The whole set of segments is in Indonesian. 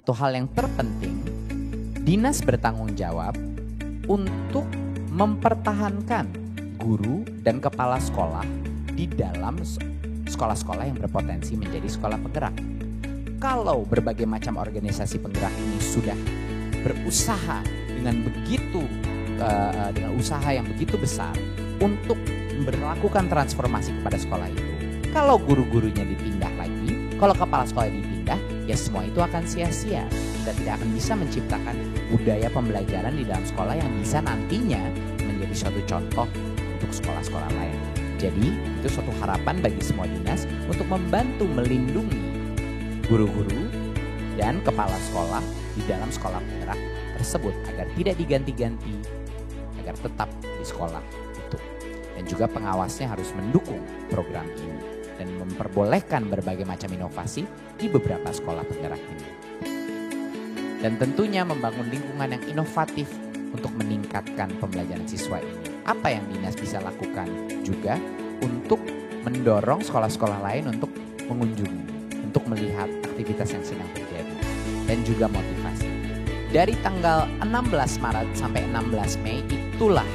satu hal yang terpenting, dinas bertanggung jawab untuk mempertahankan guru dan kepala sekolah di dalam sekolah-sekolah yang berpotensi menjadi sekolah penggerak. Kalau berbagai macam organisasi penggerak ini sudah berusaha dengan usaha yang begitu besar untuk melakukan transformasi kepada sekolah itu, kalau guru-gurunya dipindah lagi, kalau kepala sekolah dipindah, ya semua itu akan sia-sia. Kita tidak akan bisa menciptakan budaya pembelajaran di dalam sekolah yang bisa nantinya menjadi suatu contoh untuk sekolah-sekolah lain. Jadi itu suatu harapan bagi semua dinas untuk membantu melindungi guru-guru dan kepala sekolah di dalam sekolah penggerak tersebut agar tidak diganti-ganti, agar tetap di sekolah itu. Dan juga pengawasnya harus mendukung program ini dan memperbolehkan berbagai macam inovasi di beberapa sekolah penggerak ini. Dan tentunya membangun lingkungan yang inovatif untuk meningkatkan pembelajaran siswa ini. Apa yang dinas bisa lakukan juga untuk mendorong sekolah-sekolah lain untuk mengunjungi, untuk melihat aktivitas yang sedang terjadi, dan juga motivasi. Dari tanggal 16 Maret sampai 16 Mei itulah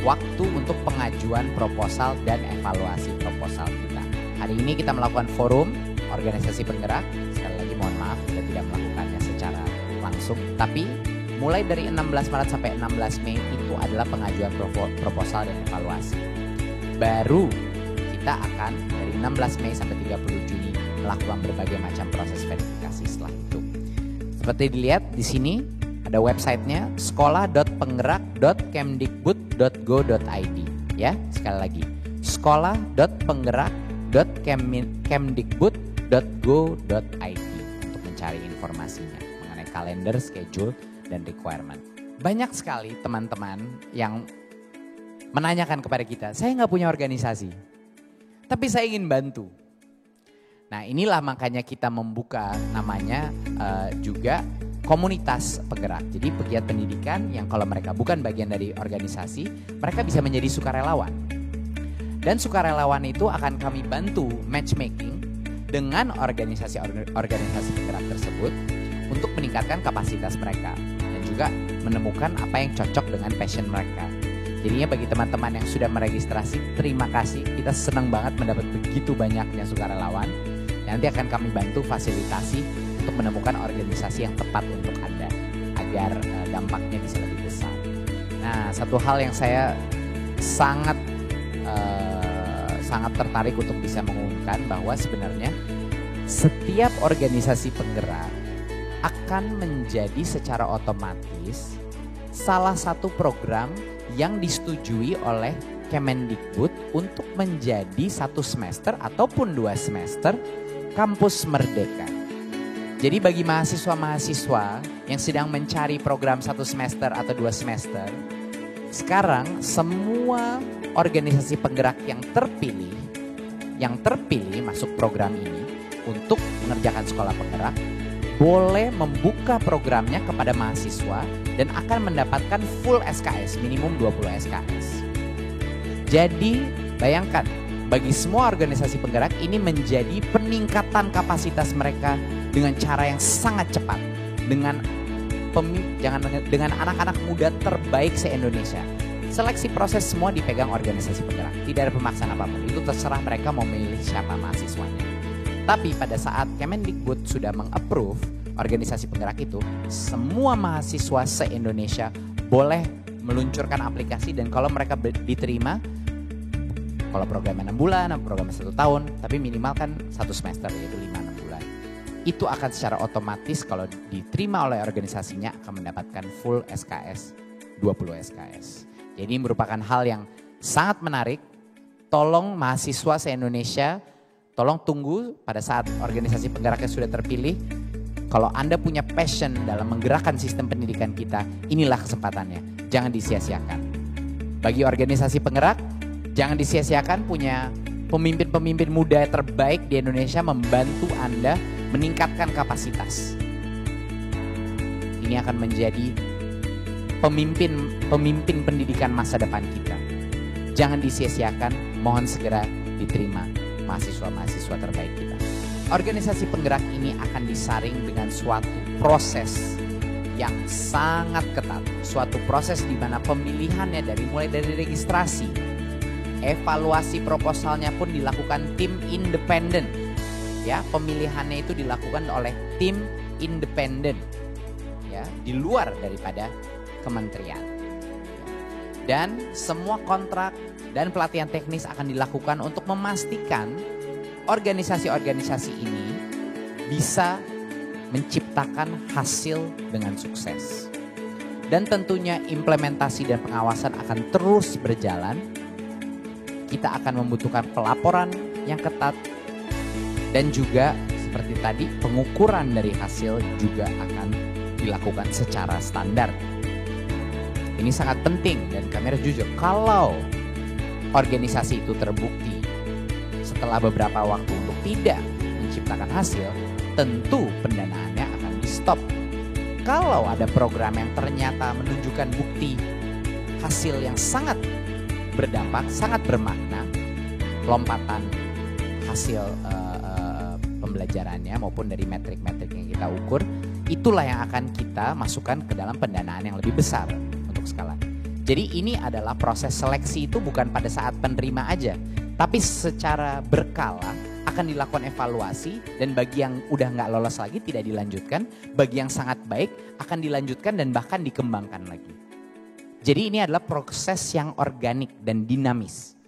waktu untuk pengajuan proposal dan evaluasi proposal kita. Hari ini kita melakukan forum organisasi penggerak. Sekali lagi mohon maaf kita tidak melakukannya secara langsung, tapi mulai dari 16 Maret sampai 16 Mei itu adalah pengajuan proposal dan evaluasi. Baru kita akan dari 16 Mei sampai 30 Juni melakukan berbagai macam proses verifikasi setelah itu. Seperti dilihat di sini ada websitenya sekolah.penggerak.kemdikbud.go.id, ya, sekali lagi sekolah.penggerak.kemdikbud.go.id untuk mencari informasinya mengenai kalender, schedule, dan requirement. Banyak sekali teman-teman yang menanyakan kepada kita, saya nggak punya organisasi, tapi saya ingin bantu. Nah inilah makanya kita membuka namanya juga komunitas penggerak. Jadi pegiat pendidikan yang kalau mereka bukan bagian dari organisasi, mereka bisa menjadi sukarelawan. Dan sukarelawan itu akan kami bantu matchmaking dengan organisasi-organisasi penggerak tersebut untuk meningkatkan kapasitas mereka dan juga menemukan apa yang cocok dengan passion mereka. Jadinya bagi teman-teman yang sudah meregistrasi, terima kasih. Kita senang banget mendapat begitu banyaknya sukarelawan. Nanti akan kami bantu fasilitasi untuk menemukan organisasi yang tepat untuk Anda agar dampaknya bisa lebih besar. Nah, satu hal yang saya sangat tertarik untuk bisa mengumumkan bahwa sebenarnya setiap organisasi penggerak akan menjadi secara otomatis salah satu program yang disetujui oleh Kemendikbud untuk menjadi 1 semester ataupun 2 semester kampus merdeka. Jadi bagi mahasiswa-mahasiswa yang sedang mencari program 1 semester atau 2 semester, sekarang semua organisasi penggerak yang terpilih masuk program ini untuk mengerjakan sekolah penggerak boleh membuka programnya kepada mahasiswa dan akan mendapatkan full SKS, minimum 20 SKS. Jadi bayangkan, bagi semua organisasi penggerak ini menjadi peningkatan kapasitas mereka dengan cara yang sangat cepat, dengan anak-anak muda terbaik se-Indonesia. Seleksi proses semua dipegang organisasi penggerak, tidak ada pemaksaan apapun. Itu terserah mereka mau memilih siapa mahasiswanya. Tapi pada saat Kemendikbud sudah meng-approve organisasi penggerak itu, semua mahasiswa se-Indonesia boleh meluncurkan aplikasi dan kalau mereka diterima, kalau programnya 6 bulan, programnya 1 tahun, tapi minimal kan 1 semester yaitu 5-6 bulan. Itu akan secara otomatis kalau diterima oleh organisasinya akan mendapatkan full SKS, 20 SKS. Jadi merupakan hal yang sangat menarik. Tolong mahasiswa se-Indonesia, tolong tunggu pada saat organisasi penggeraknya sudah terpilih. Kalau Anda punya passion dalam menggerakkan sistem pendidikan kita, inilah kesempatannya. Jangan disia-siakan. Bagi organisasi penggerak, jangan disia-siakan punya pemimpin-pemimpin muda terbaik di Indonesia membantu Anda meningkatkan kapasitas. Ini akan menjadi pemimpin pendidikan masa depan kita. Jangan disia-siakan, mohon segera diterima mahasiswa-mahasiswa terbaik kita. Organisasi penggerak ini akan disaring dengan suatu proses yang sangat ketat. Suatu proses di mana pemilihannya mulai dari registrasi, evaluasi proposalnya pun dilakukan tim independen. Ya, pemilihannya itu dilakukan oleh tim independen. Ya, di luar daripada kementerian. Dan semua kontrak dan pelatihan teknis akan dilakukan untuk memastikan organisasi-organisasi ini bisa menciptakan hasil dengan sukses. Dan tentunya implementasi dan pengawasan akan terus berjalan. Kita akan membutuhkan pelaporan yang ketat dan juga seperti tadi pengukuran dari hasil juga akan dilakukan secara standar. Ini sangat penting dan kami harus jujur, kalau organisasi itu terbukti setelah beberapa waktu untuk tidak menciptakan hasil, tentu pendanaannya akan di-stop. Kalau ada program yang ternyata menunjukkan bukti hasil yang sangat berdampak, sangat bermakna, lompatan hasil pembelajarannya maupun dari metrik-metrik yang kita ukur, itulah yang akan kita masukkan ke dalam pendanaan yang lebih besar untuk skala. Jadi ini adalah proses seleksi itu bukan pada saat penerima aja, tapi secara berkala akan dilakukan evaluasi, dan bagi yang udah nggak lolos lagi tidak dilanjutkan, bagi yang sangat baik akan dilanjutkan dan bahkan dikembangkan lagi. Jadi ini adalah proses yang organik dan dinamis.